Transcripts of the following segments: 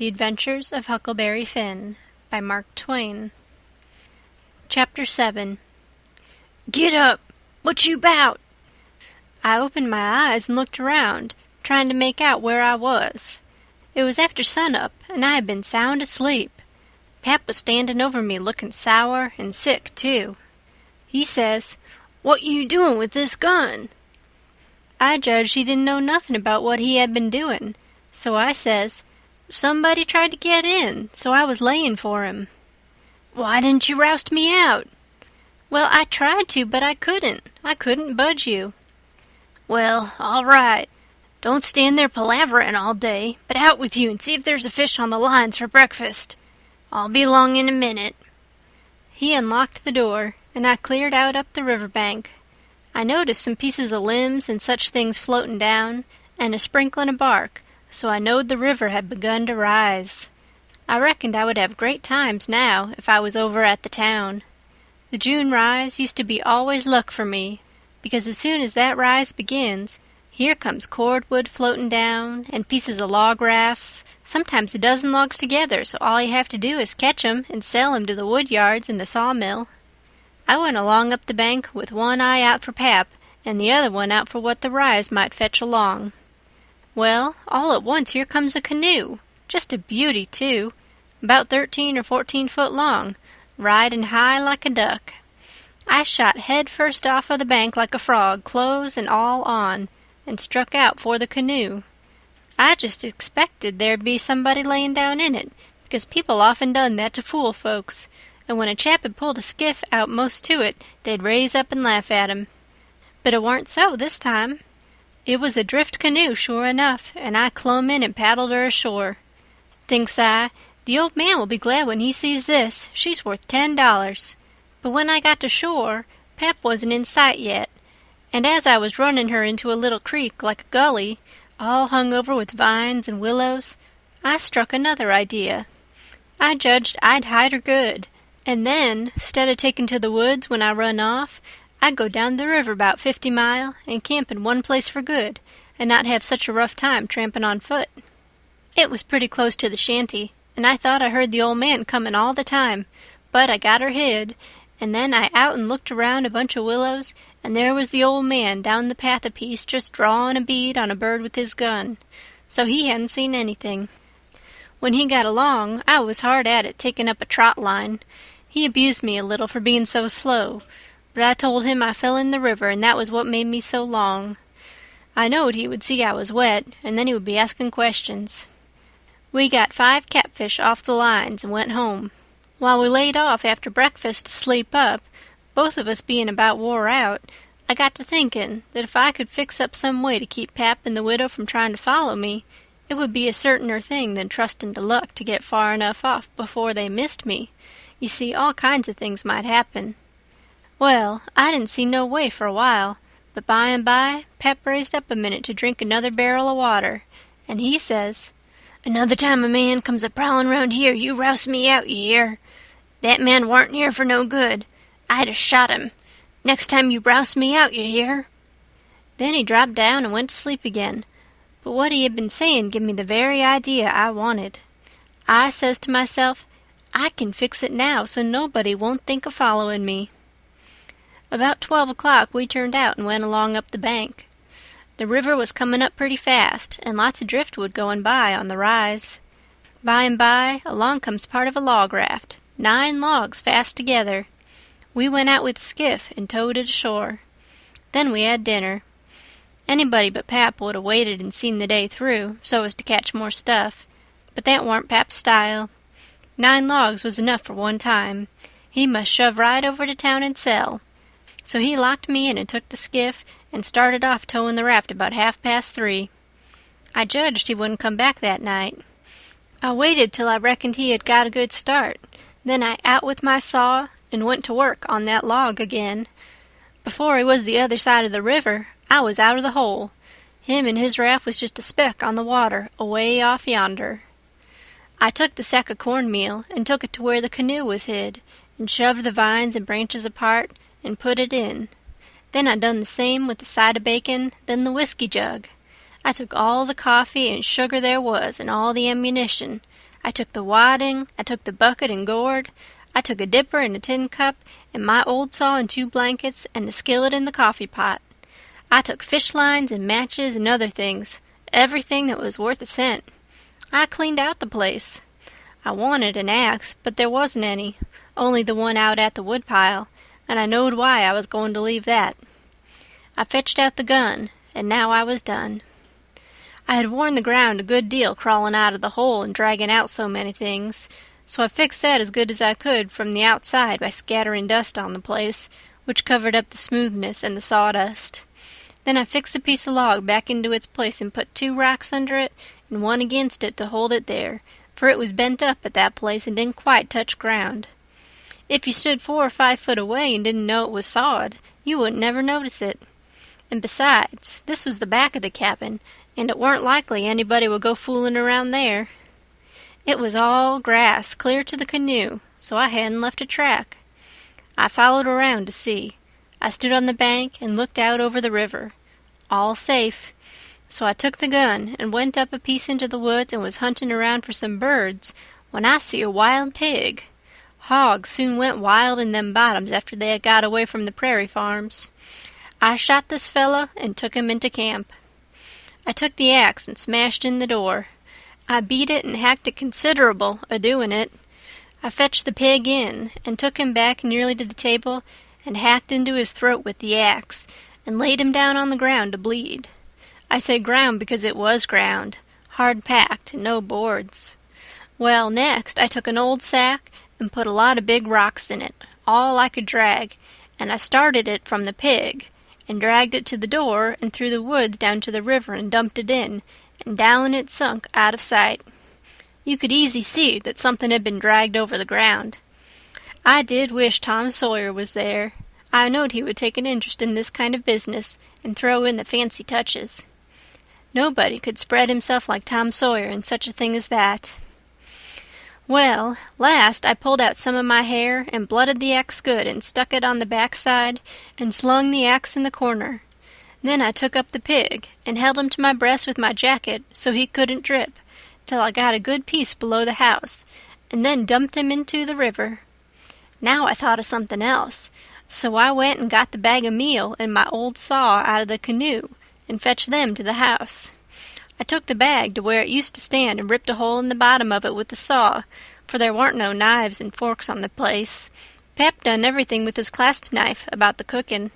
The Adventures of Huckleberry Finn by Mark Twain. Chapter 7. "Get up! What you 'bout?" I opened my eyes and looked around, trying to make out where I was. It was after sunup, and I had been sound asleep. Pap was standing over me looking sour and sick, too. He says, "What you doing with this gun?" I judged he didn't know nothing about what he had been doing, so I says, "Somebody tried to get in, so I was laying for him." "Why didn't you roust me out?" "Well, I tried to, but I couldn't. I couldn't budge you." "Well, all right. Don't stand there palavering all day, but out with you and see if there's a fish on the lines for breakfast. I'll be along in a minute." He unlocked the door, and I cleared out up the river bank. I noticed some pieces of limbs and such things floating down, and a sprinkling of bark, so I knowed the river had begun to rise. I reckoned I would have great times now if I was over at the town. The June rise used to be always luck for me, because as soon as that rise begins, here comes cordwood floating down, and pieces of log rafts, sometimes a dozen logs together, so all you have to do is catch 'em and sell 'em to the wood yards and the sawmill. I went along up the bank with one eye out for Pap, and the other one out for what the rise might fetch along. Well, all at once here comes a canoe, just a beauty, too, about 13 or 14 foot long, riding high like a duck. I shot head first off of the bank like a frog, clothes and all on, and struck out for the canoe. I just expected there'd be somebody layin' down in it, because people often done that to fool folks, and when a chap had pulled a skiff out most to it, they'd raise up and laugh at him. But it warn't so this time. It was a drift canoe, sure enough, and I clumb in and paddled her ashore. Thinks I, the old man will be glad when he sees this. She's worth $10. But when I got to shore, Pap wasn't in sight yet, and as I was running her into a little creek like a gully, all hung over with vines and willows, I struck another idea. I judged I'd hide her good, and then, 'stead of taking to the woods when I run off, I'd go down the river 'bout 50 mile and camp in one place for good, and not have such a rough time tramping on foot. It was pretty close to the shanty, and I thought I heard the old man comin' all the time, but I got her hid, and then I out and looked around a bunch of willows, and there was the old man down the path a piece just drawin' a bead on a bird with his gun, so he hadn't seen anything. When he got along, I was hard at it taking up a trot line. He abused me a little for being so slow, but I told him I fell in the river, and that was what made me so long. I knowed he would see I was wet, and then he would be asking questions. We got 5 catfish off the lines and went home. While we laid off after breakfast to sleep up, both of us being about wore out, I got to thinking that if I could fix up some way to keep Pap and the widow from trying to follow me, it would be a certainer thing than trusting to luck to get far enough off before they missed me. You see, all kinds of things might happen. Well, I didn't see no way for a while, but by and by Pap raised up a minute to drink another barrel of water, and he says, "Another time a man comes a-prowlin' round here, you rouse me out, you hear? That man warn't here for no good. I'd a shot him. Next time you rouse me out, you hear?" Then he dropped down and went to sleep again, but what he had been saying give me the very idea I wanted. I says to myself, I can fix it now so nobody won't think of following me. About 12 o'clock we turned out and went along up the bank. The river was coming up pretty fast, and lots of driftwood going by on the rise. By and by, along comes part of a log raft, 9 logs fast together. We went out with the skiff and towed it ashore. Then we had dinner. Anybody but Pap would have waited and seen the day through, so as to catch more stuff, but that warn't Pap's style. 9 logs was enough for one time. He must shove right over to town and sell. So he locked me in and took the skiff and started off towing the raft about 3:30. I judged he wouldn't come back that night. I waited till I reckoned he had got a good start. Then I out with my saw and went to work on that log again. Before he was the other side of the river, I was out of the hole. Him and his raft was just a speck on the water away off yonder. I took the sack of cornmeal and took it to where the canoe was hid, and shoved the vines and branches apart and put it in. Then I done the same with the side of bacon, then the whiskey jug. I took all the coffee and sugar there was and all the ammunition. I took the wadding, I took the bucket and gourd, I took a dipper and a tin cup, and my old saw and 2 blankets, and the skillet and the coffee pot. I took fish lines and matches and other things, everything that was worth a cent. I cleaned out the place. I wanted an axe, but there wasn't any, only the one out at the woodpile, and I knowed why I was going to leave that. I fetched out the gun, and now I was done. I had worn the ground a good deal crawling out of the hole and dragging out so many things, so I fixed that as good as I could from the outside by scattering dust on the place, which covered up the smoothness and the sawdust. Then I fixed a piece of log back into its place and put 2 rocks under it and one against it to hold it there, for it was bent up at that place and didn't quite touch ground. If you stood 4 or 5 foot away and didn't know it was sawed, you wouldn't never notice it. And besides, this was the back of the cabin, and it weren't likely anybody would go fooling around there. It was all grass clear to the canoe, so I hadn't left a track. I followed around to see. I stood on the bank and looked out over the river. All safe. So I took the gun and went up a piece into the woods and was hunting around for some birds when I see a wild pig. Hogs soon went wild in them bottoms after they had got away from the prairie farms. I shot this fellow and took him into camp. I took the axe and smashed in the door. I beat it and hacked it considerable a-doing it. I fetched the pig in and took him back nearly to the table and hacked into his throat with the axe and laid him down on the ground to bleed. I say ground because it was ground, hard-packed and no boards. Well, next I took an old sack and put a lot of big rocks in it, all I could drag, and I started it from the pig, and dragged it to the door and through the woods down to the river and dumped it in, and down it sunk out of sight. You could easy see that something had been dragged over the ground. I did wish Tom Sawyer was there. I knowed he would take an interest in this kind of business and throw in the fancy touches. Nobody could spread himself like Tom Sawyer in such a thing as that. Well, last I pulled out some of my hair and blooded the axe good and stuck it on the backside and slung the axe in the corner. Then I took up the pig and held him to my breast with my jacket so he couldn't drip, till I got a good piece below the house, and then dumped him into the river. Now I thought of something else, so I went and got the bag of meal and my old saw out of the canoe and fetched them to the house. I took the bag to where it used to stand and ripped a hole in the bottom of it with the saw, for there weren't no knives and forks on the place. Pap done everything with his clasp knife about the cooking.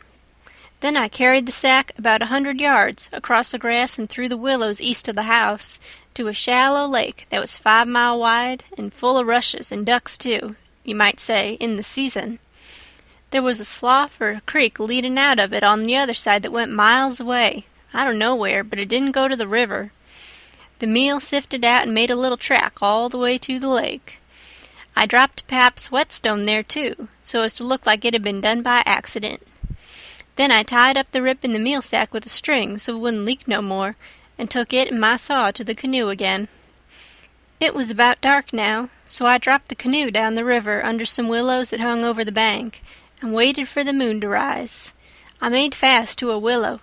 Then I carried the sack about 100 yards across the grass and through the willows east of the house to a shallow lake that was 5 miles wide and full of rushes and ducks too, you might say, in the season. There was a slough or a creek leading out of it on the other side that went miles away. I don't know where, but it didn't go to the river. The meal sifted out and made a little track all the way to the lake. I dropped Pap's whetstone there too, so as to look like it had been done by accident. Then I tied up the rip in the meal sack with a string so it wouldn't leak no more, and took it and my saw to the canoe again. It was about dark now, so I dropped the canoe down the river under some willows that hung over the bank, and waited for the moon to rise. I made fast to a willow.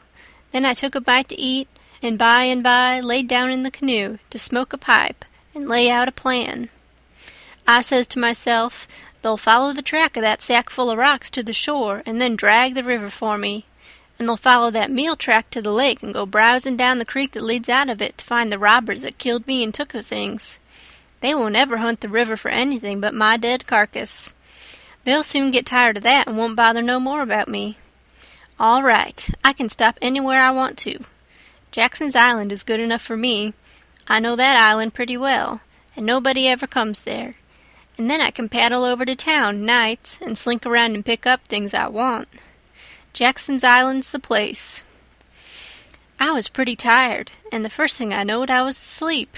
Then I took a bite to eat, and by laid down in the canoe to smoke a pipe and lay out a plan. I says to myself, they'll follow the track of that sack full of rocks to the shore and then drag the river for me, and they'll follow that meal track to the lake and go browsing down the creek that leads out of it to find the robbers that killed me and took the things. They won't ever hunt the river for anything but my dead carcass. They'll soon get tired of that and won't bother no more about me. All right, I can stop anywhere I want to. Jackson's Island is good enough for me. I know that island pretty well, and nobody ever comes there. And then I can paddle over to town nights and slink around and pick up things I want. Jackson's Island's the place. I was pretty tired, and the first thing I knowed I was asleep.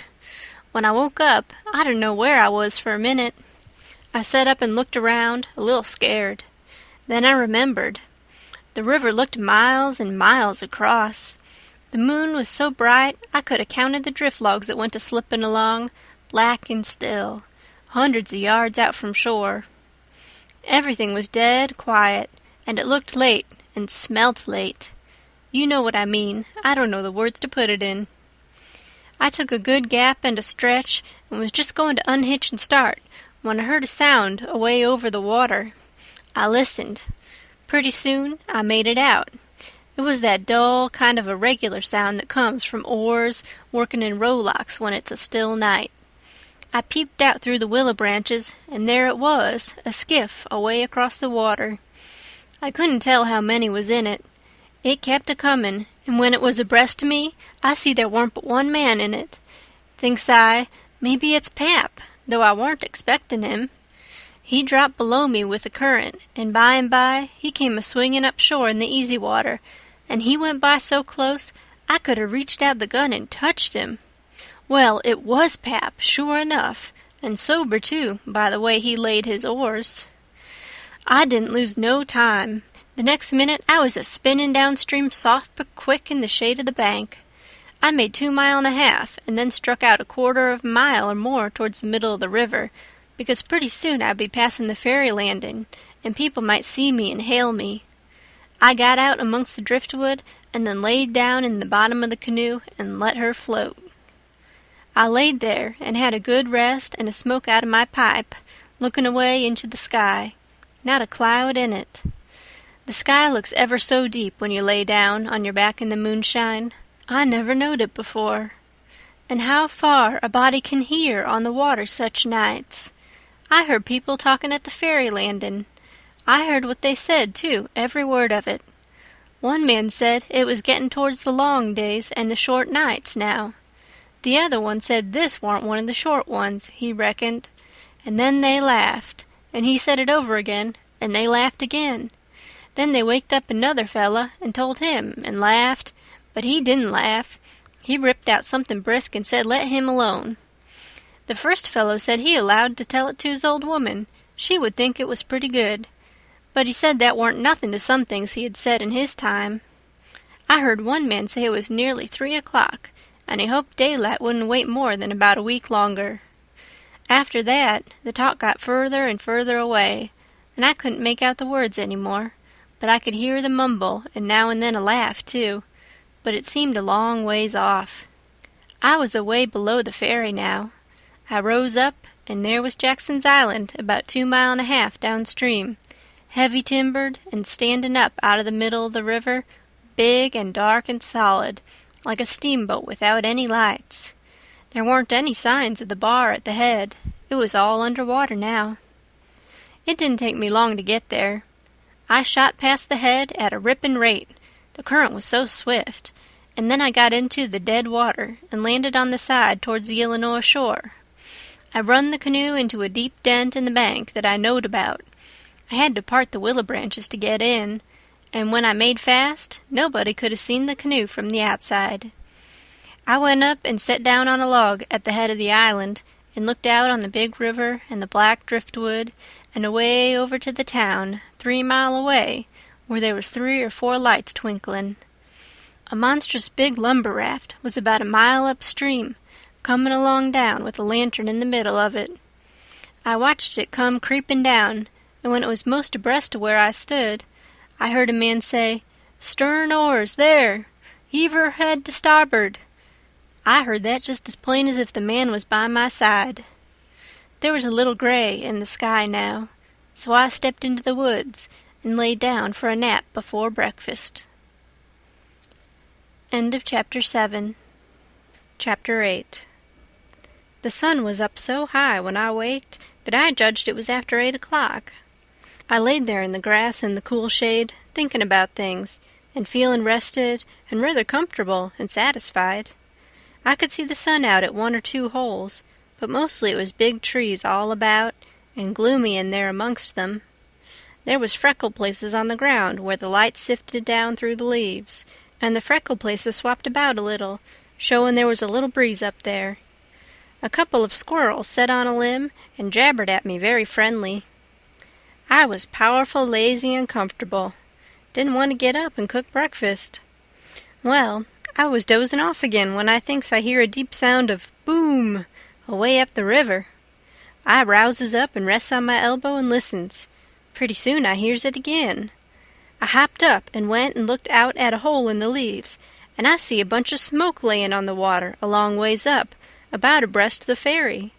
When I woke up, I didn't know where I was for a minute. I sat up and looked around, a little scared. Then I remembered. The river looked miles and miles across. The moon was so bright I could have counted the drift logs that went a-slipping along, black and still, hundreds of yards out from shore. Everything was dead quiet, and it looked late and smelt late. You know what I mean. I don't know the words to put it in. I took a good gap and a stretch, and was just going to unhitch and start, when I heard a sound away over the water. I listened. Pretty soon I made it out. It was that dull, kind of irregular sound that comes from oars working in rowlocks when it's a still night. I peeped out through the willow branches, and there it was, a skiff away across the water. I couldn't tell how many was in it. It kept a-comin', and when it was abreast of me, I see there warn't but one man in it. Thinks I, maybe it's Pap, though I warn't expectin' him. He dropped below me with the current, and by he came a-swinging up shore in the easy water, and he went by so close I could have reached out the gun and touched him. Well, it was Pap, sure enough, and sober, too, by the way he laid his oars. I didn't lose no time. The next minute I was a-spinning downstream soft but quick in the shade of the bank. I made 2 miles and a half, and then struck out a quarter of a mile or more towards the middle of the river, because pretty soon I'd be passing the ferry landing, and people might see me and hail me. I got out amongst the driftwood, and then laid down in the bottom of the canoe and let her float. I laid there and had a good rest and a smoke out of my pipe, looking away into the sky. Not a cloud in it. The sky looks ever so deep when you lay down on your back in the moonshine. I never knowed it before. And how far a body can hear on the water such nights. I heard people talking at the ferry landing. I heard what they said, too, every word of it. One man said it was getting towards the long days and the short nights now. The other one said this warn't one of the short ones, he reckoned. And then they laughed, and he said it over again, and they laughed again. Then they waked up another fella and told him, and laughed, but he didn't laugh. He ripped out something brisk and said let him alone. The first fellow said he allowed to tell it to his old woman. She would think it was pretty good. But he said that warn't nothing to some things he had said in his time. I heard one man say it was nearly 3 o'clock, and he hoped daylight wouldn't wait more than about a week longer. After that, the talk got further and further away, and I couldn't make out the words any more, but I could hear the mumble, and now and then a laugh, too, but it seemed a long ways off. I was away below the ferry now. I rose up, and there was Jackson's Island, about 2 miles and a half downstream, heavy-timbered and standing up out of the middle of the river, big and dark and solid, like a steamboat without any lights. There weren't any signs of the bar at the head. It was all under water now. It didn't take me long to get there. I shot past the head at a ripping rate. The current was so swift, and then I got into the dead water and landed on the side towards the Illinois shore. I run the canoe into a deep dent in the bank that I knowed about. I had to part the willow branches to get in, and when I made fast, nobody could have seen the canoe from the outside. I went up and sat down on a log at the head of the island and looked out on the big river and the black driftwood and away over to the town, 3 mile away, where there was 3 or 4 lights twinkling. A monstrous big lumber raft was about a mile upstream, coming along down with a lantern in the middle of it. I watched it come creeping down, and when it was most abreast of where I stood, I heard a man say, "Stern oars, there! Heave her head to starboard." I heard that just as plain as if the man was by my side. There was a little gray in the sky now, so I stepped into the woods and lay down for a nap before breakfast. End of Chapter 7. Chapter 8. The sun was up so high when I waked that I judged it was after 8 o'clock. I laid there in the grass in the cool shade, thinking about things, and feeling rested and rather comfortable and satisfied. I could see the sun out at 1 or 2 holes, but mostly it was big trees all about, and gloomy in there amongst them. There was freckled places on the ground where the light sifted down through the leaves, and the freckled places swapped about a little, showing there was a little breeze up there. A couple of squirrels set on a limb and jabbered at me very friendly. I was powerful lazy and comfortable. Didn't want to get up and cook breakfast. Well, I was dozing off again when I thinks I hear a deep sound of boom away up the river. I rouses up and rests on my elbow and listens. Pretty soon I hears it again. I hopped up and went and looked out at a hole in the leaves, and I see a bunch of smoke layin' on the water a long ways up, about abreast the ferry.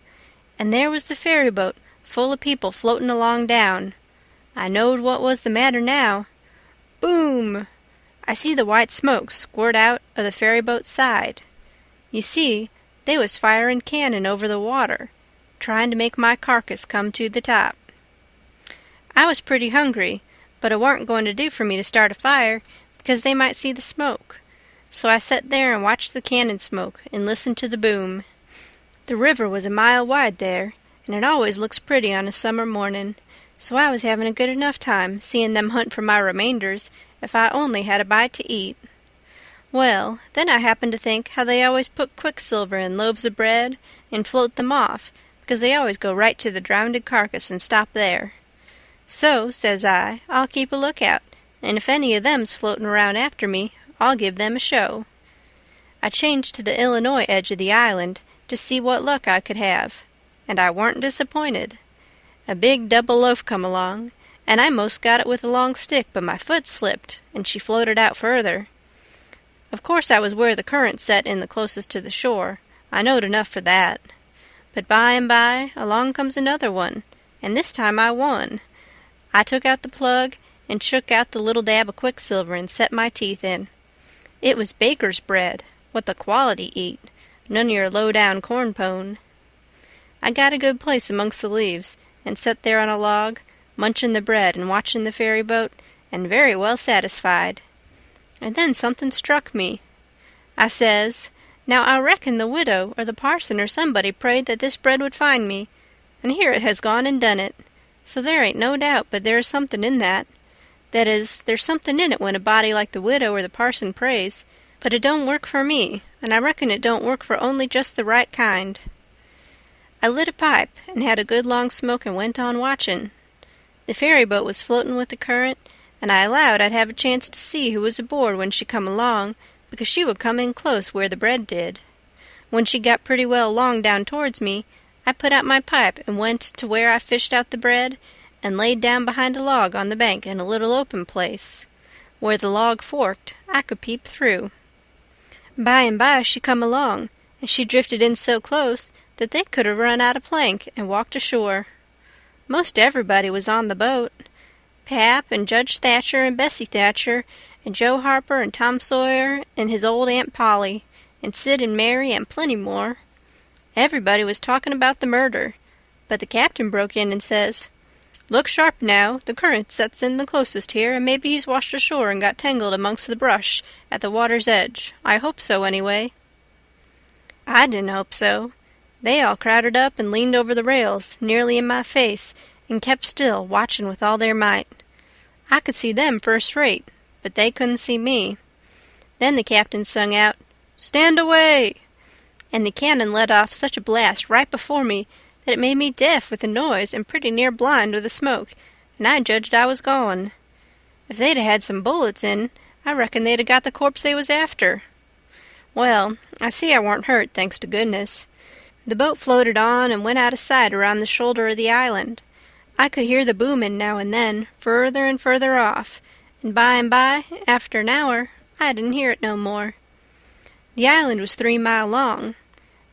And there was the ferry boat full of people floatin' along down. I knowed what was the matter now. Boom! I see the white smoke squirt out of the ferry boat's side. You see, they was firin' cannon over the water, trying to make my carcass come to the top. I was pretty hungry, but it warn't going to do for me to start a fire, because they might see the smoke. So I set there and watched the cannon smoke and listened to the boom. The river was a mile wide there, and it always looks pretty on a summer mornin', so I was having a good enough time seeing them hunt for my remainders if I only had a bite to eat. Well, then I happened to think how they always put quicksilver in loaves of bread and float them off, because they always go right to the drownded carcass and stop there. So, says I, I'll keep a lookout, and if any of them's floatin' around after me, I'll give them a show. I changed to the Illinois edge of the island to see what luck I could have, and I warn't disappointed. A big double loaf come along, and I most got it with a long stick, but my foot slipped, and she floated out further. Of course I was where the current set in the closest to the shore. I knowed enough for that. But by and by along comes another one, and this time I won. I took out the plug and shook out the little dab of quicksilver and set my teeth in. It was baker's bread, what the quality eat, none of your low-down corn-pone. I got a good place amongst the leaves, and set there on a log, munchin' the bread and watchin' the ferry boat, and very well satisfied. And then something struck me. I says, now I reckon the widow or the parson or somebody prayed that this bread would find me, and here it has gone and done it. So there ain't no doubt but there is something in that. That is, there's something in it when a body like the widow or the parson prays, but it don't work for me, and I reckon it don't work for only just the right kind. I lit a pipe and had a good long smoke and went on watchin'. The ferry boat was floatin' with the current, and I allowed I'd have a chance to see who was aboard when she come along, because she would come in close where the bread did. When she got pretty well along down towards me, I put out my pipe and went to where I fished out the bread, and laid down behind a log on the bank in a little open place. Where the log forked, I could peep through. By and by she come along, and she drifted in so close that they could have run out a plank and walked ashore. Most everybody was on the boat. Pap and Judge Thatcher and Bessie Thatcher and Joe Harper and Tom Sawyer and his old Aunt Polly and Sid and Mary and plenty more. Everybody was talking about the murder, but the captain broke in and says, "Look sharp now, the current sets in the closest here, and maybe he's washed ashore and got tangled amongst the brush at the water's edge. I hope so, anyway." I didn't hope so. They all crowded up and leaned over the rails, nearly in my face, and kept still, watchin' with all their might. I could see them first rate, but they couldn't see me. Then the captain sung out, "Stand away!" and the cannon let off such a blast right before me that it made me deaf with the noise and pretty near blind with the smoke, and I judged I was gone. If they'd had some bullets in, I reckon they'd have got the corpse they was after. Well, I see I warn't hurt, thanks to goodness. The boat floated on and went out of sight around the shoulder of the island. I could hear the boomin' now and then, further and further off, and by, after an hour, I didn't hear it no more. The island was 3 mile long.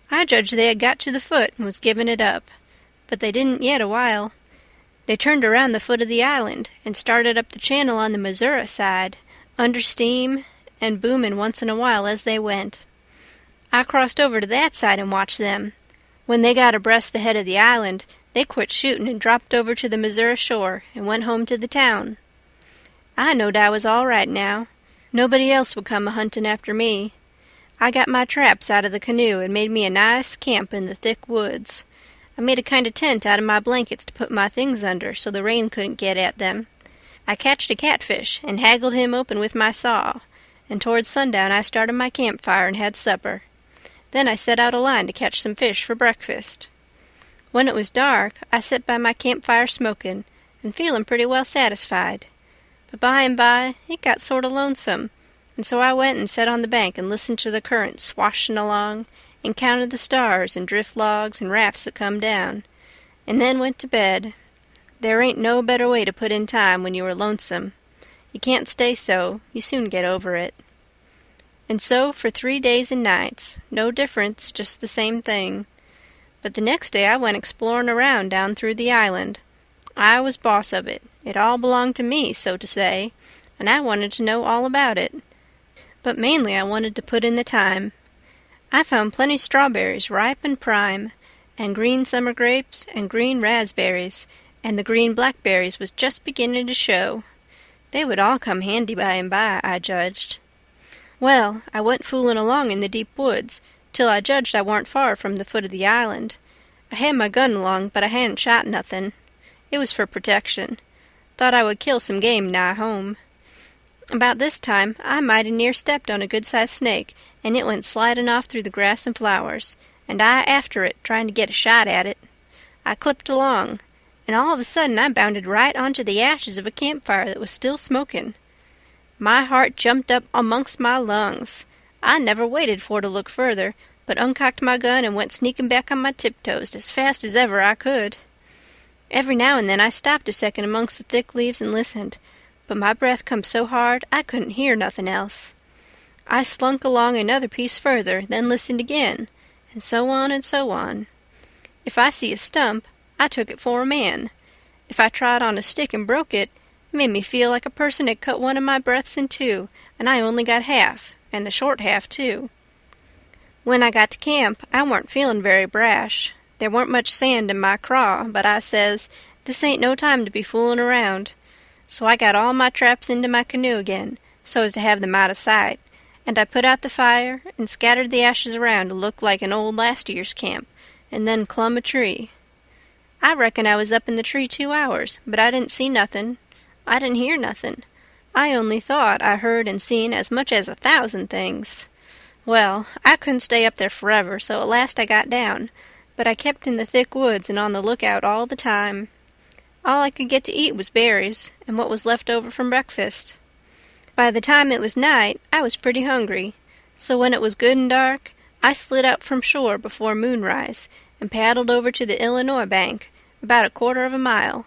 I judged they had got to the foot and was giving it up, but they didn't yet a while. They turned around the foot of the island and started up the channel on the Missouri side, under steam and boomin' once in a while as they went. I crossed over to that side and watched them. When they got abreast the head of the island, they quit shootin' and dropped over to the Missouri shore and went home to the town. I knowed I was all right now. Nobody else would come a-huntin' after me. I got my traps out of the canoe and made me a nice camp in the thick woods. I made a kind of tent out of my blankets to put my things under so the rain couldn't get at them. I catched a catfish and haggled him open with my saw, and towards sundown I started my campfire and had supper. Then I set out a line to catch some fish for breakfast. When it was dark, I set by my campfire smokin' and feelin' pretty well satisfied. But by and by it got sort of lonesome, and so I went and set on the bank and listened to the current swashin' along, and counted the stars and drift logs and rafts that come down, and then went to bed. There ain't no better way to put in time when you are lonesome. You can't stay so, you soon get over it. And so for 3 days and nights. No difference, just the same thing. But the next day I went exploring around down through the island. I was boss of it. It all belonged to me, so to say, and I wanted to know all about it. But mainly I wanted to put in the time. I found plenty strawberries ripe and prime, and green summer grapes, and green raspberries, and the green blackberries was just beginning to show. They would all come handy by and by, I judged. Well, I went fooling along in the deep woods, till I judged I warn't far from the foot of the island. I had my gun along, but I hadn't shot nothing. It was for protection. Thought I would kill some game nigh home. About this time I mighty near stepped on a good-sized snake, and it went sliding off through the grass and flowers, and I after it, trying to get a shot at it. I clipped along, and all of a sudden I bounded right onto the ashes of a campfire that was still smoking. My heart jumped up amongst my lungs. I never waited for to look further, but uncocked my gun and went sneaking back on my tiptoes as fast as ever I could. Every now and then I stopped a second amongst the thick leaves and listened, but my breath come so hard I couldn't hear nothing else. I slunk along another piece further, then listened again, and so on and so on. If I see a stump, I took it for a man. If I trod on a stick and broke it, it made me feel like a person had cut one of my breaths in two, and I only got half, and the short half, too. When I got to camp, I warn't feeling very brash. There warn't much sand in my craw, but I says, this ain't no time to be fooling around. So I got all my traps into my canoe again, so as to have them out of sight, and I put out the fire and scattered the ashes around to look like an old last year's camp, and then clumb a tree. I reckon I was up in the tree 2 hours, but I didn't see nothing. I didn't hear nothing. I only thought I heard and seen as much as 1,000 things. Well, I couldn't stay up there forever, so at last I got down, but I kept in the thick woods and on the lookout all the time. All I could get to eat was berries, and what was left over from breakfast. By the time it was night, I was pretty hungry, so when it was good and dark, I slid out from shore before moonrise and paddled over to the Illinois bank, about 1/4 of a mile.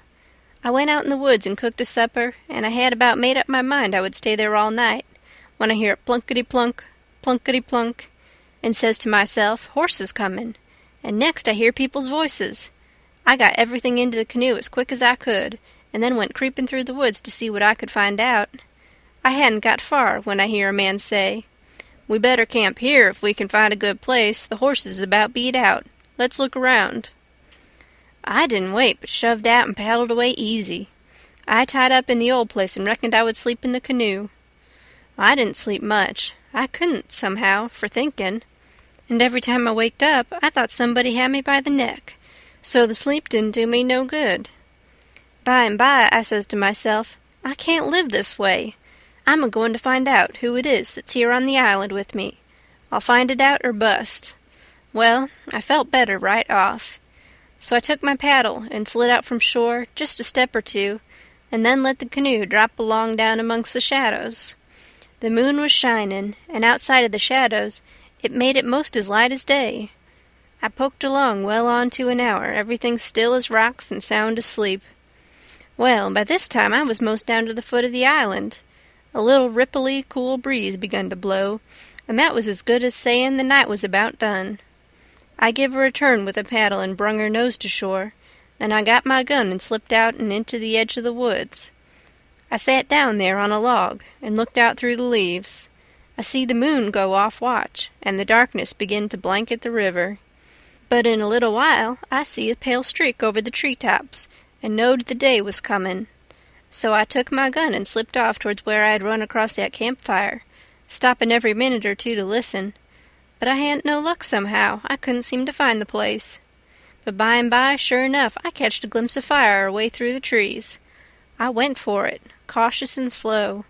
I went out in the woods and cooked a supper, and I had about made up my mind I would stay there all night, when I hear it plunkety-plunk, plunkety-plunk, and says to myself, horses comin', and next I hear people's voices. I got everything into the canoe as quick as I could, and then went creeping through the woods to see what I could find out. I hadn't got far when I hear a man say, "We better camp here if we can find a good place. The horses is about beat out. Let's look around." I didn't wait, but shoved out and paddled away easy. I tied up in the old place and reckoned I would sleep in the canoe. I didn't sleep much. I couldn't, somehow, for thinking. And every time I waked up, I thought somebody had me by the neck, so the sleep didn't do me no good. By and by, I says to myself, I can't live this way. I'm a-going to find out who it is that's here on the island with me. I'll find it out or bust. Well, I felt better right off. So I took my paddle and slid out from shore just a step or two, and then let the canoe drop along down amongst the shadows. The moon was shining, and outside of the shadows it made it most as light as day. I poked along well on to an hour, everything still as rocks and sound asleep. Well, by this time I was most down to the foot of the island. A little ripply, cool breeze begun to blow, and that was as good as sayin' the night was about done. I give her a turn with a paddle and brung her nose to shore. Then I got my gun and slipped out and into the edge of the woods. I sat down there on a log and looked out through the leaves. I see the moon go off watch, and the darkness begin to blanket the river. But in a little while I see a pale streak over the tree-tops, and knowed the day was comin'. So I took my gun and slipped off towards where I had run across that campfire, stopping every minute or two to listen. But I hadn't no luck somehow. I couldn't seem to find the place. But by and by, sure enough, I catched a glimpse of fire away through the trees. I went for it, cautious and slow.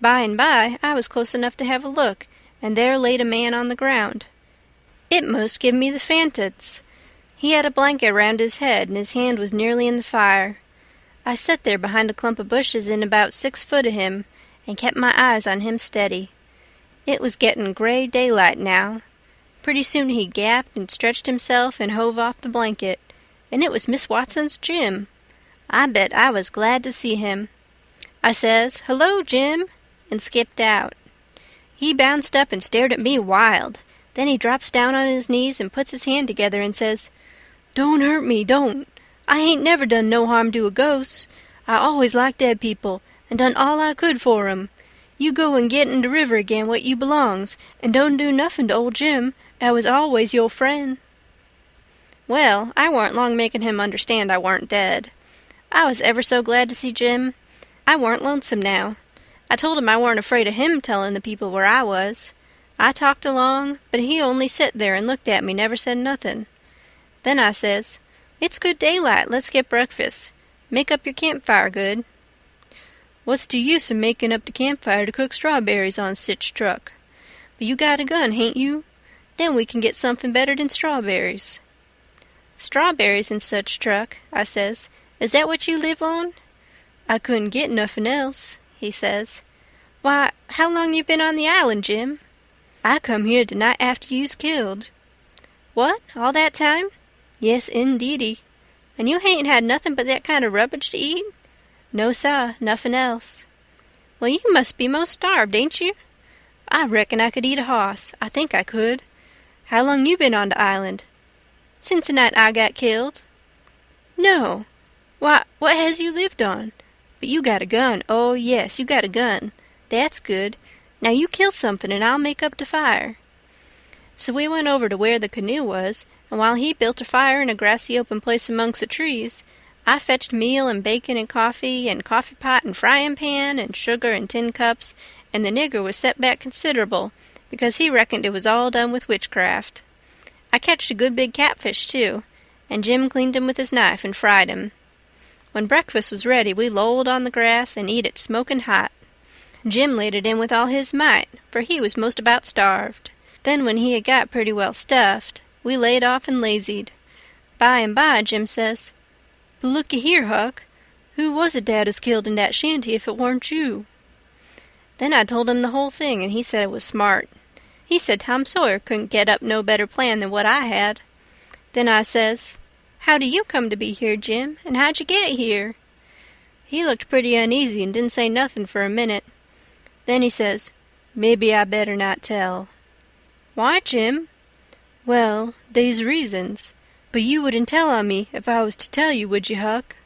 By and by, I was close enough to have a look, and there laid a man on the ground. It most give me the fantods. He had a blanket round his head, and his hand was nearly in the fire. I sat there behind a clump of bushes in about 6 foot of him, and kept my eyes on him steady. It was getting gray daylight now. Pretty soon he gapped and stretched himself and hove off the blanket, and it was Miss Watson's Jim. I bet I was glad to see him. I says, "Hello, Jim," and skipped out. He bounced up and stared at me wild. Then he drops down on his knees and puts his hand together and says, "Don't hurt me, don't. I ain't never done no harm to a ghost. I always liked dead people, and done all I could for 'em. You go and get in the river again what you belongs, and don't do nothing to old Jim. I was always your friend." Well, I warn't long making him understand I warn't dead. I was ever so glad to see Jim. I warn't lonesome now. I told him I warn't afraid of him telling the people where I was. I talked along, but he only set there and looked at me, never said nothing. Then I says, "It's good daylight, let's get breakfast. Make up your campfire good." "What's the use of making up the campfire to cook strawberries on sich truck? But you got a gun, hain't you? Then we can get something better than strawberries." "Strawberries in such truck," I says. "Is that what you live on?" "I couldn't get nothing else," he says. "Why, how long you been on the island, Jim?" "I come here the night after you's killed." "What, all that time?" "Yes, indeedy." "And you hain't had nothing but that kind of rubbish to eat?" "No, sah, nothing else." "Well, you must be most starved, ain't you?" "I reckon I could eat a hoss. I think I could." "How long you been on the island?" "Since the night I got killed." "No. Why, what has you lived on? But you got a gun. Oh, yes, you got a gun. That's good. Now you kill something and I'll make up the fire." So we went over to where the canoe was, and while he built a fire in a grassy open place amongst the trees, I fetched meal and bacon and coffee pot and frying pan and sugar and tin cups, and the nigger was set back considerable, because he reckoned it was all done with witchcraft. I catched a good big catfish, too, and Jim cleaned him with his knife and fried him. When breakfast was ready, we lolled on the grass and eat it smoking hot. Jim laid it in with all his might, for he was most about starved. Then when he had got pretty well stuffed, we laid off and lazied. By and by, Jim says, "But looky here, Huck, who was it Dad was killed in that shanty if it warn't you?" Then I told him the whole thing, and he said it was smart. He said Tom Sawyer couldn't get up no better plan than what I had. Then I says, "How do you come to be here, Jim, and how'd you get here?" He looked pretty uneasy and didn't say nothing for a minute. Then he says, "Maybe I better not tell." "Why, Jim?" "Well, they's reasons. But you wouldn't tell on me if I was to tell you, would you, Huck?"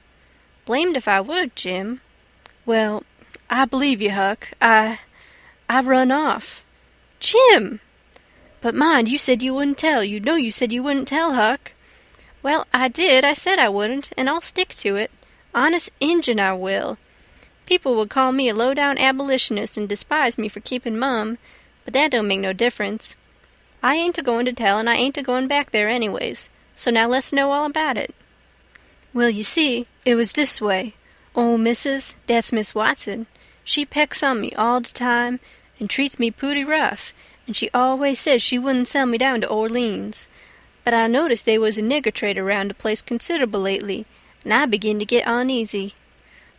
"Blamed if I would, Jim." "Well, I believe you, Huck. I run off." "Jim!" "But mind, you said you wouldn't tell. You know you said you wouldn't tell, Huck." "Well, I did. I said I wouldn't, and I'll stick to it. Honest Injun, I will. People would call me a low-down abolitionist and despise me for keeping mum, but that don't make no difference. I ain't a-going to tell, and I ain't a-going back there anyways, so now let's know all about it." "Well, you see, it was this way. Ol' Missus, that's Miss Watson, she pecks on me all the time and treats me pooty rough, and she always says she wouldn't sell me down to Orleans. But I noticed they was a nigger trader round the place considerable lately, and I begin to get uneasy.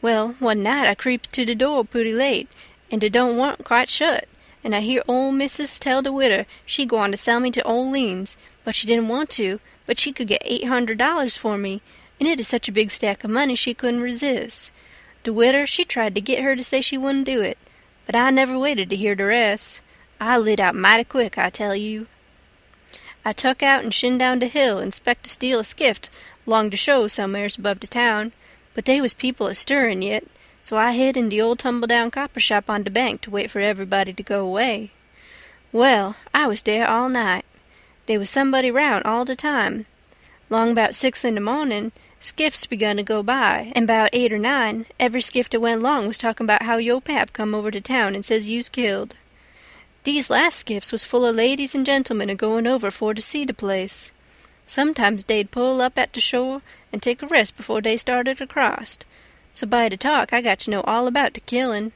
Well, one night I creeps to the door pooty late, and it don't want quite shut, and I hear Ol' Missus tell the widder she gwine to sell me to Orleans, but she didn't want to, but she could get $800 for me, and it is such a big stack of money she couldn't resist. The widder, she tried to get her to say she wouldn't do it, but I never waited to hear the rest. I lit out mighty quick, I tell you. I tuck out and shin down the hill and spec to steal a skift along the show somewheres above the town, but they was people a-stirring yet, so I hid in the old tumble-down copper shop on the bank to wait for everybody to go away. Well, I was there all night. They was somebody round all the time. 'Long 'bout 6 in the morning, skiffs begun to go by, and 'bout 8 or 9, every skift that went along was talking about how yo' pap come over to town and says you's killed. These last skiffs was full of ladies and gentlemen a-going over for to see the place. Sometimes they'd pull up at the shore and take a rest before they started across. So by the talk I got to know all about the killing.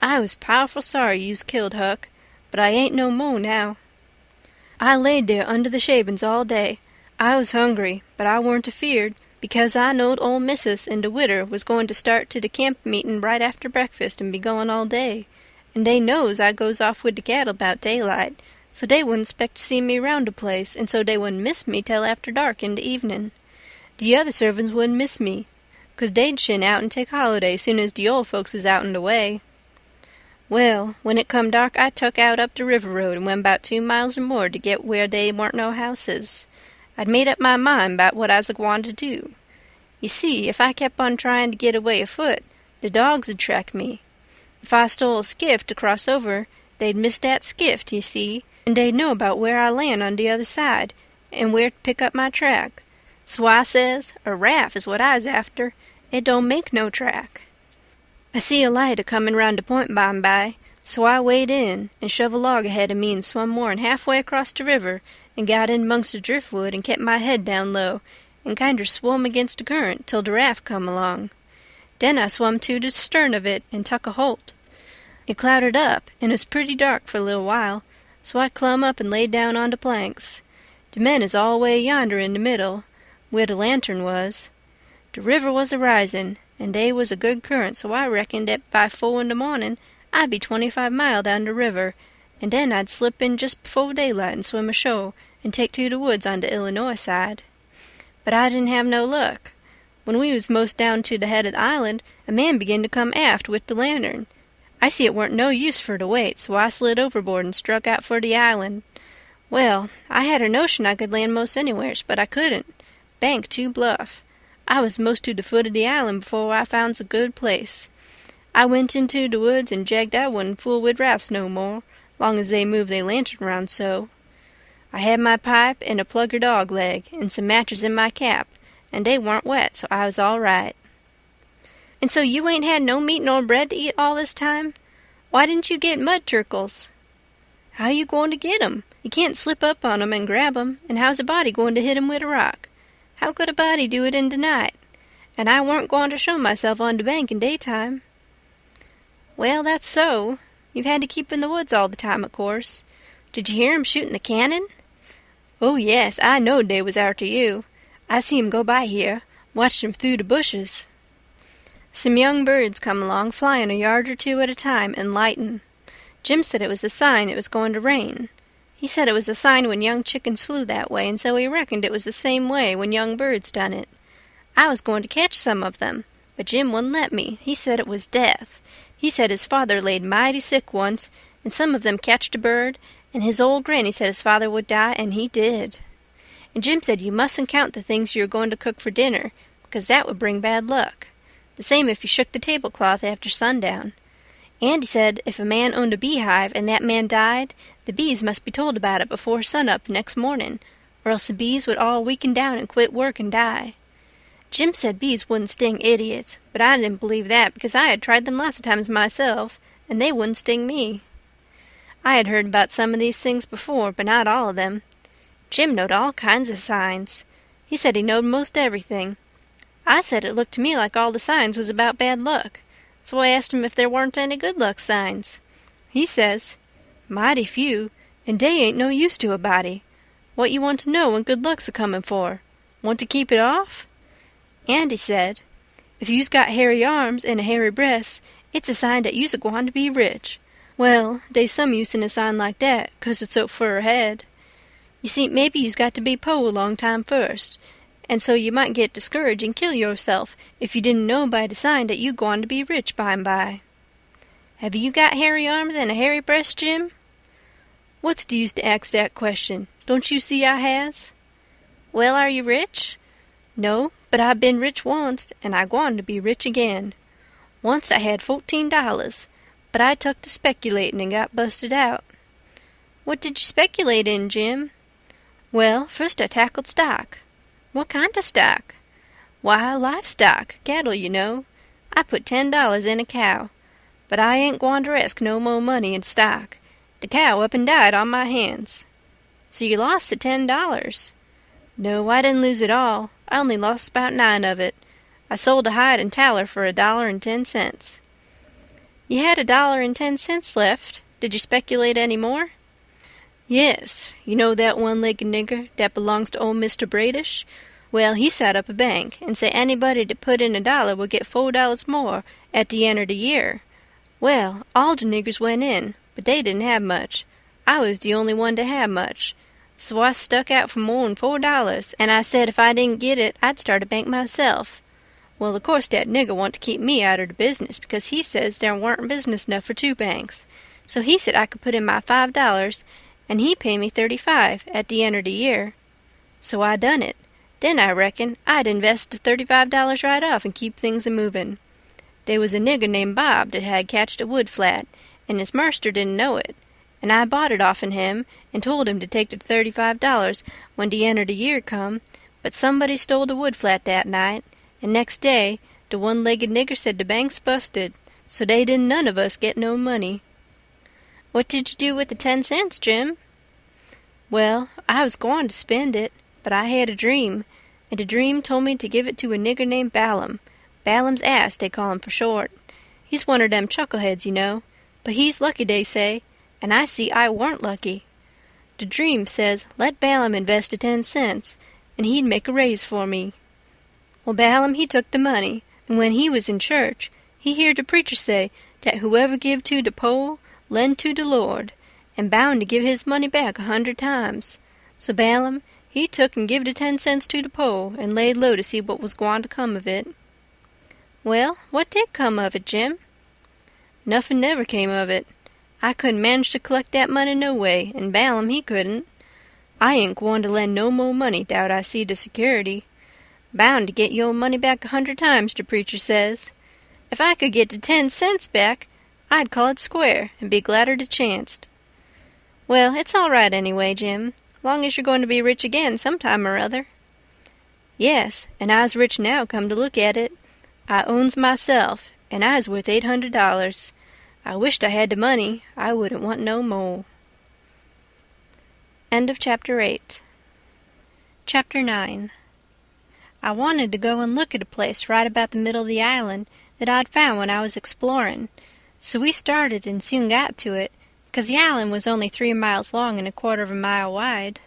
I was powerful sorry you's killed, Huck, but I ain't no more now. I laid there under the shavings all day. I was hungry, but I weren't afeared, because I knowed Ol' Missus and the widder was going to start to the camp meeting right after breakfast and be going all day, and they knows I goes off with the cattle 'bout daylight, so they wouldn't 'spect to see me round the place, and so they wouldn't miss me till after dark in the evening. The other servants wouldn't miss me, 'cause they'd shin out and take holiday soon as the old folks is out and away. Well, when it come dark, I tuck out up the river road and went about 2 miles or more to get where they warn't no houses. I'd made up my mind 'bout what I was a-gwine to do. You see, if I kept on trying to get away afoot, the dogs 'd track me. If I stole a skiff to cross over, they'd miss that skiff, you see, and they'd know about where I land on the other side, and where to pick up my track. So I says, a raft is what I's after. It don't make no track. I see a light a-comin' round the point by, so I wade in and shove a log ahead of me and swum more'n halfway across the river and got in amongst the driftwood and kept my head down low and kinder swum against the current till the raft come along. Then I swum to the stern of it and tuck a holt. It clouded up and it was pretty dark for a little while, so I clumb up and laid down on the planks. The men is all way yonder in the middle, where the lantern was. The river was a-risin', and they was a good current, so I reckoned that by 4 in the morning I'd be 25 mile down the river, and then I'd slip in just before daylight and swim ashore and take to the woods on the Illinois side. But I didn't have no luck. When we was most down to the head of the island, a man began to come aft with the lantern. I see it weren't no use for to wait, so I slid overboard and struck out for the island. Well, I had a notion I could land most anywheres, but I couldn't. Bank too bluff. I was most to the foot of the island before I found a good place. I went into the woods and jagged I wouldn't fool with rafts no more, long as they moved their lantern round so. I had my pipe and a plugger dog leg and some matches in my cap, and they weren't wet, so I was all right. And so you ain't had no meat nor bread to eat all this time? Why didn't you get mud turkles? How you going to get 'em? You can't slip up on 'em and grab 'em, and how's a body going to hit 'em with a rock? How could a body do it in the night? And I weren't going to show myself on the bank in daytime. Well, that's so. You've had to keep in the woods all the time, of course. Did you hear 'em shooting the cannon? Oh, yes, I knowed they was arter you. I see 'em go by here, watched 'em through the bushes. Some young birds come along, flying a yard or two at a time and lightin'. Jim said it was a sign it was going to rain. He said it was a sign when young chickens flew that way, and so he reckoned it was the same way when young birds done it. I was going to catch some of them, but Jim wouldn't let me. He said it was death. He said his father laid mighty sick once, and some of them catched a bird, and his old granny said his father would die, and he did. And Jim said you mustn't count the things you are going to cook for dinner, because that would bring bad luck. The same if you shook the tablecloth after sundown. And he said if a man owned a beehive and that man died, the bees must be told about it before sunup the next morning, or else the bees would all weaken down and quit work and die. Jim said bees wouldn't sting idiots, but I didn't believe that because I had tried them lots of times myself, and they wouldn't sting me. I had heard about some of these things before, but not all of them. Jim knowed all kinds of signs. He said he knowed most everything. I said it looked to me like all the signs was about bad luck, so I asked him if there weren't any good luck signs. He says, mighty few, and dey ain't no use to a body. What you want to know when good luck's a-comin' for? Want to keep it off? And he said, if you's got hairy arms and a hairy breast, it's a sign dat you's a-gwine to be rich. Well, dey's some use in a sign like dat, 'cause it's so fur ahead. You see, maybe you's got to be po' a long time first, and so you might get discouraged and kill yourself if you didn't know by the sign that you gwine to be rich by and by. Have you got hairy arms and a hairy breast, Jim? What's the use to ask that question? Don't you see I has? Well, are you rich? No, but I been rich once, and I gwine to be rich again. Once I had $14, but I took to speculating and got busted out. What did you speculate in, Jim? Well, first I tackled stock. What kind of stock? Why, livestock, cattle, you know. I put $10 in a cow, but I ain't gwine to risk no mo' money in stock. The cow up and died on my hands. So you lost the $10. No, I didn't lose it all. I only lost about 9 of it. I sold a hide and taller for $1.10. You had $1.10 left. Did you speculate any more? Yes, you know that one-legged nigger that belongs to old Mr. Bradish? Well, he set up a bank and say anybody that put in $1 would get $4 more at the end of the year. Well, all the niggers went in, but they didn't have much. I was the only one to have much. So I stuck out for more'n $4, and I said if I didn't get it, I'd start a bank myself. Well, of course dat nigger want to keep me out of the business because he says there warn't business enough for 2 banks. So he said I could put in my $5, and he pay me $35 at the end of the year. So I done it. Then I reckon I'd invest the $35 right off and keep things a-movin'. They was a nigger named Bob that had catched a wood flat, and his marster didn't know it, and I bought it off'n him and told him to take the $35 when the end of the year come, but somebody stole the wood flat that night, and next day the one-legged nigger said the bank's busted, so they didn't none of us get no money. What did you do with the 10 cents, Jim? Well, I was going to spend it, but I had a dream, and the dream told me to give it to a nigger named Balaam. Balaam's ass, they call him for short. He's one of them chuckleheads, you know, but he's lucky, they say, and I see I warn't lucky. The dream says let Balaam invest the 10 cents, and he'd make a raise for me. Well, Balaam, he took the money, and when he was in church, he heard the preacher say that whoever give to the poor, lend to the Lord, and bound to give his money back 100 times. So Balaam, he took and give the 10 cents to the poor, and laid low to see what was gwine to come of it. Well, what did come of it, Jim? Nuffin never came of it. I couldn't manage to collect that money no way, and Balaam he couldn't. I ain't gwine to lend no more money thout I see the security. Bound to get your money back 100 times, the preacher says. If I could get the 10 cents back, I'd call it square, and be gladder to chanced. Well, it's all right anyway, Jim, long as you're going to be rich again sometime or other. Yes, and I's rich now, come to look at it. I owns myself, and I's worth $800. I wished I had the money. I wouldn't want no more. End of Chapter 8. Chapter 9. I wanted to go and look at a place right about the middle of the island that I'd found when I was exploring, so we started and soon got to it, 'cause the island was only 3 miles long and 1/4 of a mile wide.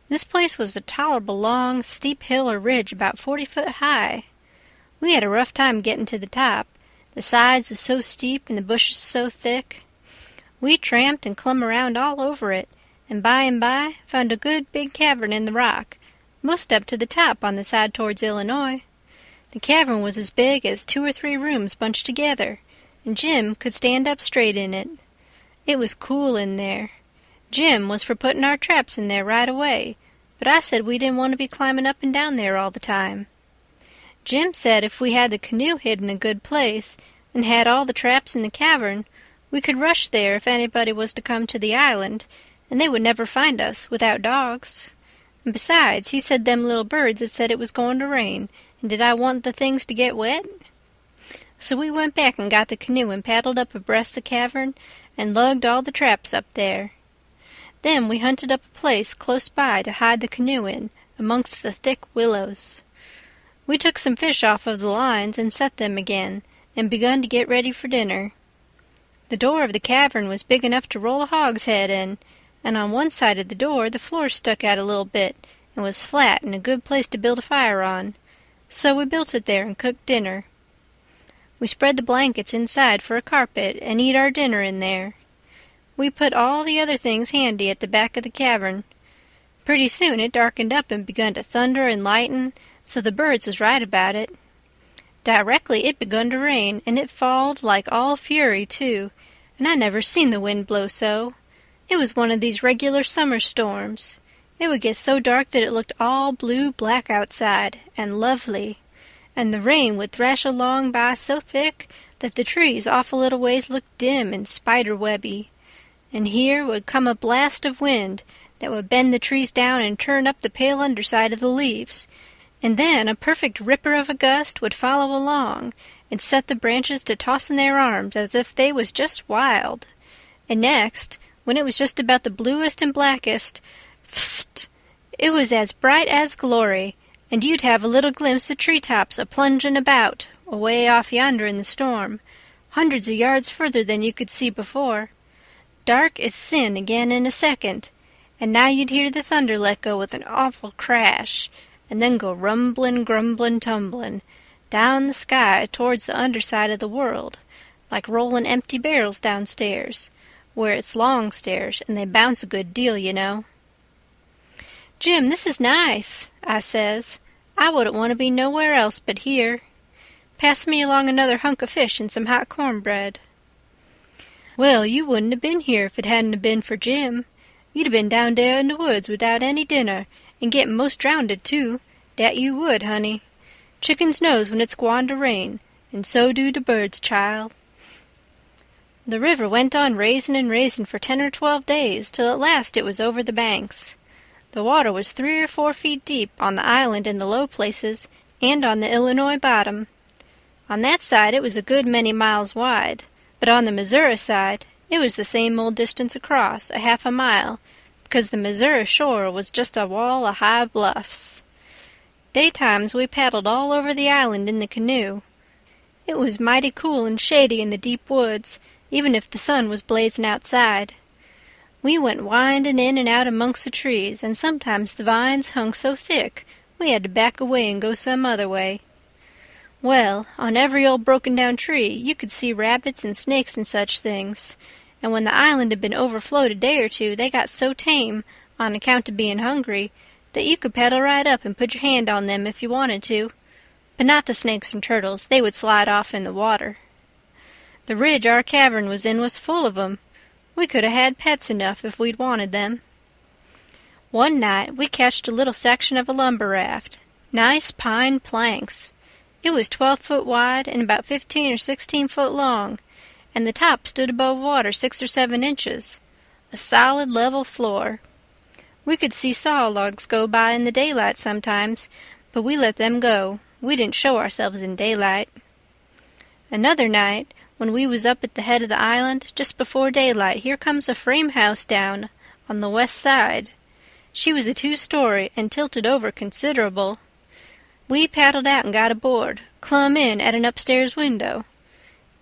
This place was a tolerable long, steep hill or ridge about 40 foot high. We had a rough time getting to the top. The sides was so steep and the bushes so thick. We tramped and clumb around all over it, and by found a good big cavern in the rock, most up to the top on the side towards Illinois. The cavern was as big as 2 or 3 rooms bunched together, and Jim could stand up straight in it. It was cool in there. Jim was for putting our traps in there right away, but I said we didn't want to be climbing up and down there all the time. Jim said if we had the canoe hid in a good place and had all the traps in the cavern, we could rush there if anybody was to come to the island, and they would never find us without dogs. And besides, he said them little birds had said it was going to rain, and did I want the things to get wet? So we went back and got the canoe and paddled up abreast the cavern and lugged all the traps up there. Then we hunted up a place close by to hide the canoe in, amongst the thick willows. We took some fish off of the lines and set them again, and begun to get ready for dinner. The door of the cavern was big enough to roll a hogshead in, and on one side of the door the floor stuck out a little bit and was flat and a good place to build a fire on. So we built it there and cooked dinner. We spread the blankets inside for a carpet and eat our dinner in there. We put all the other things handy at the back of the cavern. Pretty soon it darkened up and begun to thunder and lighten, so the birds was right about it. Directly it begun to rain, and it falled like all fury, too, and I never seen the wind blow so. It was one of these regular summer storms. It would get so dark that it looked all blue-black outside, and lovely, and the rain would thrash along by so thick that the trees off a little ways looked dim and spider-webby, and here would come a blast of wind that would bend the trees down and turn up the pale underside of the leaves, and then a perfect ripper of a gust would follow along and set the branches to tossing their arms as if they was just wild. And next, when it was just about the bluest and blackest, psst, it was as bright as glory, and you'd have a little glimpse of tree-tops a-plunging about, away off yonder in the storm, hundreds of yards further than you could see before. Dark as sin again in a second, and now you'd hear the thunder let go with an awful crash, and then go rumblin', grumblin', tumblin' down the sky towards the underside of the world, like rollin' empty barrels downstairs, where it's long stairs, and they bounce a good deal, you know. "Jim, this is nice," I says. "I wouldn't want to be nowhere else but here." Pass me along another hunk of fish and some hot cornbread." "Well, you wouldn't have been here if it hadn't been for Jim. You'd have been down there in the woods without any dinner, and getting most drownded, too. Dat you would, honey. Chickens knows when it's gwine to rain, and so do the birds, child." The river went on raisin' and raisin' for 10 or 12 days, till at last it was over the banks. The water was 3 or 4 feet deep on the island in the low places, and on the Illinois bottom. On that side it was a good many miles wide, but on the Missouri side it was the same old distance across, a half a mile, because the Missouri shore was just a wall of high bluffs. Daytimes we paddled all over the island in the canoe. It was mighty cool and shady in the deep woods, even if the sun was blazing outside. We went winding in and out amongst the trees, and sometimes the vines hung so thick we had to back away and go some other way. Well, on every old broken-down tree you could see rabbits and snakes and such things, and when the island had been overflowed a day or two they got so tame, on account of being hungry, that you could paddle right up and put your hand on them if you wanted to. But not the snakes and turtles, they would slide off in the water. The ridge our cavern was in was full of 'em. We could 'a' had pets enough if we'd wanted them. One night we catched a little section of a lumber raft, nice pine planks. It was 12 foot wide and about 15 or 16 foot long, and the top stood above water 6 or 7 inches, a solid level floor. We could see saw logs go by in the daylight sometimes, but we let them go. We didn't show ourselves in daylight. Another night, when we was up at the head of the island, just before daylight, here comes a frame house down on the west side. She was a 2-story and tilted over considerable. We paddled out and got aboard, clumb in at an upstairs window.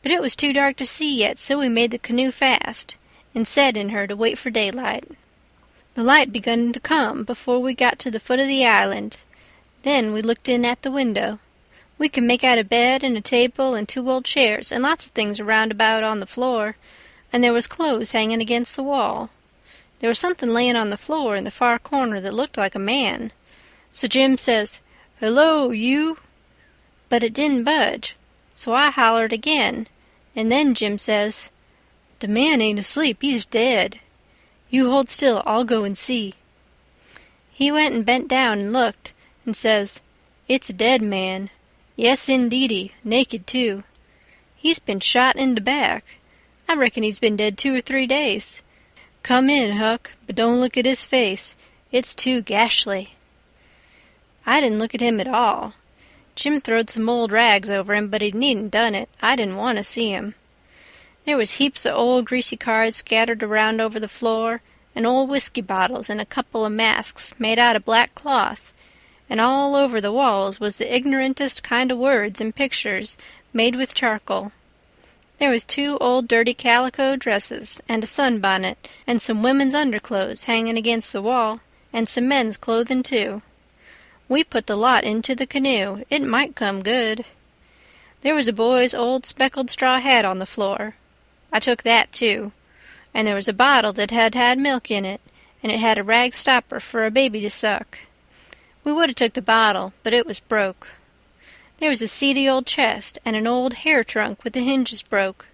But it was too dark to see yet, so we made the canoe fast, and set in her to wait for daylight. The light begun to come before we got to the foot of the island. Then we looked in at the window. We could make out a bed and a table and 2 old chairs and lots of things around about on the floor, and there was clothes hanging against the wall. There was something laying on the floor in the far corner that looked like a man. So Jim says, "Hello, you!" But it didn't budge, so I hollered again, and then Jim says, "The man ain't asleep, he's dead. You hold still, I'll go and see." He went and bent down and looked, and says, "It's a dead man. Yes, indeedy, naked, too. He's been shot in the back. I reckon he's been dead 2 or 3 days. Come in, Huck, but don't look at his face. It's too gashly." I didn't look at him at all. Jim throwed some old rags over him, but he needn't done it. I didn't want to see him. There was heaps of old greasy cards scattered around over the floor, and old whiskey bottles and a couple of masks made out of black cloth, and all over the walls was the ignorantest kind of words and pictures made with charcoal. There was 2 old dirty calico dresses and a sunbonnet and some women's underclothes hanging against the wall, and some men's clothing too. We put the lot into the canoe. It might come good. There was a boy's old speckled straw hat on the floor. I took that too. And there was a bottle that had had milk in it, and it had a rag stopper for a baby to suck. We would have took the bottle, but it was broke. There was a seedy old chest and an old hair trunk with the hinges broke.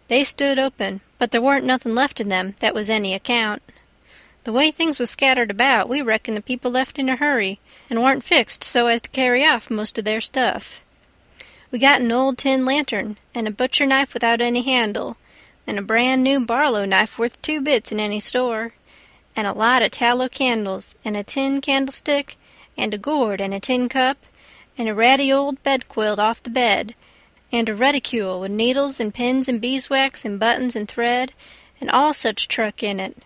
They stood open, but there weren't nothing left in them that was any account. The way things was scattered about, we reckoned the people left in a hurry, and weren't fixed so as to carry off most of their stuff. We got an old tin lantern, and a butcher knife without any handle, and a brand-new Barlow knife worth 2 bits in any store, and a lot of tallow candles, and a tin candlestick, and a gourd and a tin cup, and a ratty old bedquilt off the bed, and a reticule with needles and pins and beeswax and buttons and thread, and all such truck in it,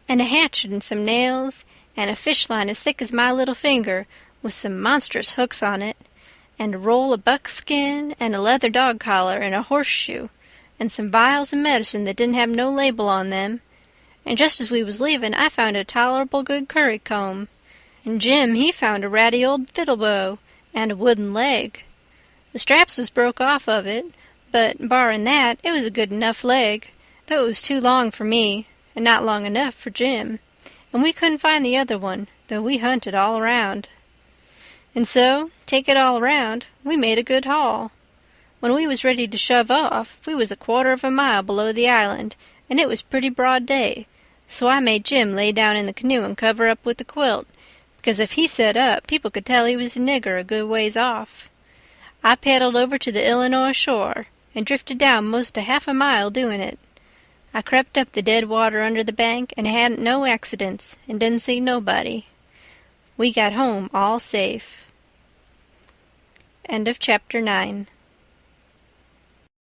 and a hatchet and some nails, and a fish line as thick as my little finger, with some monstrous hooks on it, and a roll of buckskin, and a leather dog collar, and a horseshoe, and some vials of medicine that didn't have no label on them. And just as we was leaving, I found a tolerable good currycomb, and Jim, he found a ratty old fiddle bow, and a wooden leg. The straps was broke off of it, but, barring that, it was a good enough leg, though it was too long for me, and not long enough for Jim, and we couldn't find the other one, though we hunted all around. And so, take it all around, we made a good haul. When we was ready to shove off, we was a quarter of a mile below the island, and it was pretty broad day, so I made Jim lay down in the canoe and cover up with the quilt, because if he set up, people could tell he was a nigger a good ways off. I paddled over to the Illinois shore, and drifted down most a half a mile doing it. I crept up the dead water under the bank, and hadn't no accidents, and didn't see nobody. We got home all safe. End of chapter 9.